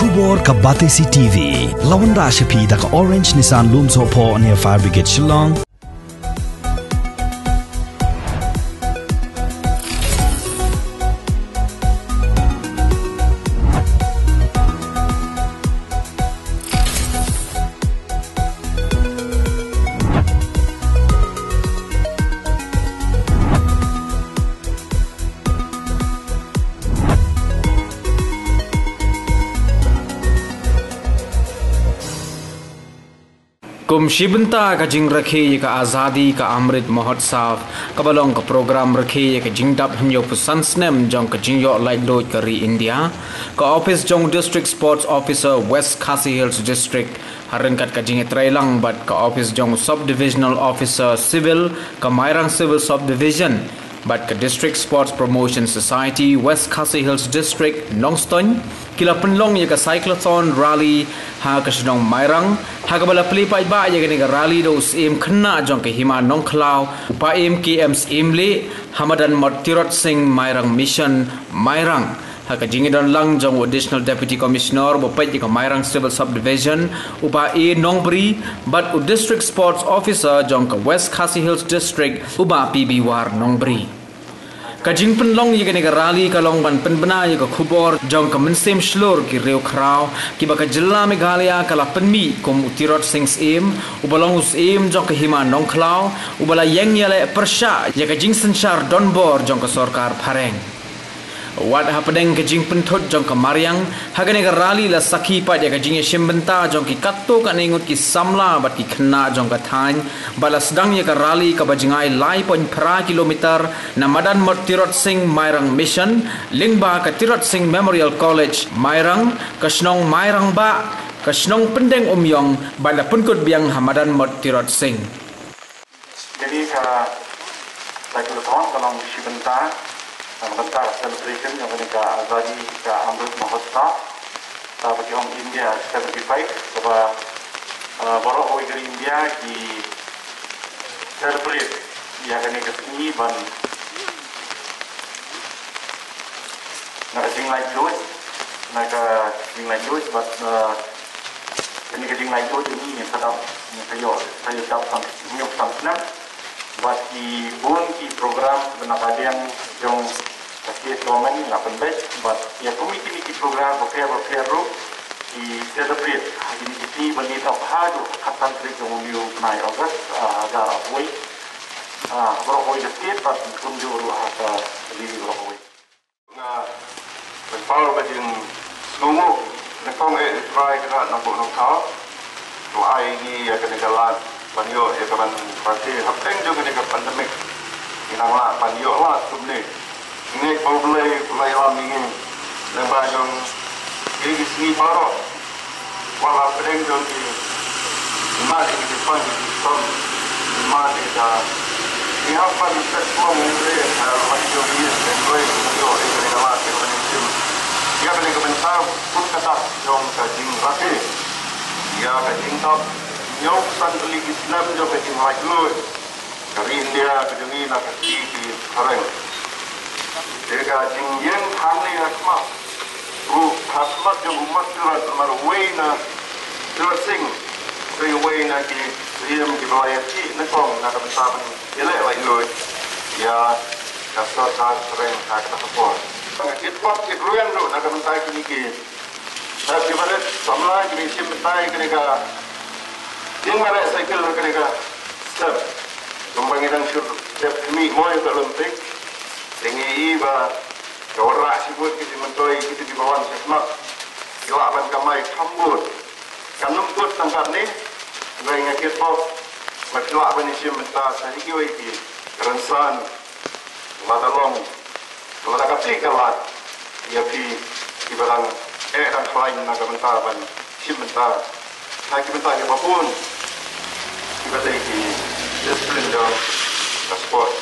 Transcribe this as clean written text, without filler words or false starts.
Kubor ka Batesi TV lawan ra shapi da ka Orange Nissan Lumso po near Fire Brigade Shillong. कुम शिबंता का जिंग रखे का आज़ादी का अमृत महोत्सव कबलों का प्रोग्राम रखे का जिंग डब हम यो पुसंसनेम जों का जिंग यो लाइट लोड करी इंडिया का ऑफिस जों district sports officer West Khasi Hills District हरंगकट का जिंग त्रैलंग बट का ऑफिस जों सब डिविजनल ऑफिसर सिविल का Mairang civil sub division but ke District Sports Promotion Society West Khasi Hills District Nongstoin kila penlong ya ka cyclotron rally ha ka shnong mairang ha ka bala pli pai ba ya ka ni ka rally do sim khna jong ke hima nongkhlaw pa MKM imle Hamadan Martirot Singh Mairang Mission Mairang ha ka jingidon lang jong Additional Deputy Commissioner bo pai ka Mairang Civil Subdivision upa e Nongbri but District Sports Officer jong ka West Khasi Hills District uba PB War Nongbri Kajing penlong ye kene rally kalong ban penbena ye ka khubor jong ka mensem shlor ki reu khrau ki ba ka jilla Meghalaya kala penmi kom utirot sings em ubalong us em jong ka hima nongkhlaw ubala yang yale persha ye ka jing senchar donbor jong ka sarkar phareng Wat hapedeng ke jing pentot jong ke Mariang hagane ke rally la sakhi pa dia ke jing shimbenta jong ki katto ka nengut ki samla bat ki khna jong ka thain bala sedang ye ke rally ka bajingai lai pon pra kilometer na Madan Martirot Singh Mairang Mission lingba ka Tirot Singh Memorial College Mairang kasnong Mairang ba kasnong pendeng umyong bala punkut biang Hamadan Martirot Singh jadi ka cyclotron kalong shimbenta Bentar celebration yang mereka Azadi ke Amrut Mahotsav bagi orang India 75 sebab baru orang dari India di celebrate yang kena kesini ban nak jing light load nak jing light load sebab ini jing light load ini yang sedap saya dapat sampai buat di bun di program sebenarnya yang Kasi government ni lapan baik, but ya komiti program prepare di celebrate hari ini di bani taphadu khatan trik yang umyu nai August dar away berapa the state but kunju hata di berapa na berpower bajin sungu nakong try kita nampak nongkau tu ai ni ya kena jalan banyo ya kapan pasti hapeng juga dengan pandemik inanglah banyo lah sumni ini problem pelayaran ini lembah yang ini sini baru walau pedeng yang di mana di depan di depan mana dah ini apa di semua mungkin masih yang ini semua yang ini adalah kebenaran dia boleh komentar pun kata yang kajing rapi dia kajing top yang santri Islam yang kajing majlul dari India kajing ini nak di sekarang Jika jingyen hamli hasmat, hasmat yang umat surat marway na surat sing, way na ki siyam ki balayati na kong na kabensaban ilay loy, ya kasar sa sering kakta support. Itpot itruyan do na kabensay kini ki, sa kibaret samla kini simentay kini ka, yung mara cycle na kini ka step, kumbangitan step kini mo yung Olympic. Tinggi iba, kawarak sibut kita mentoi kita di bawah sesmak, kelaban kamai kambut, kanum tut tangkat ni, dengan kita berkelak benisya mentah sedikit lagi, kerensan, madalong, mata kapsi kelat, ia pi ibaran dan selain naga mentah ban, si mentah, nak mentah apapun, kita lagi disiplin dan sport.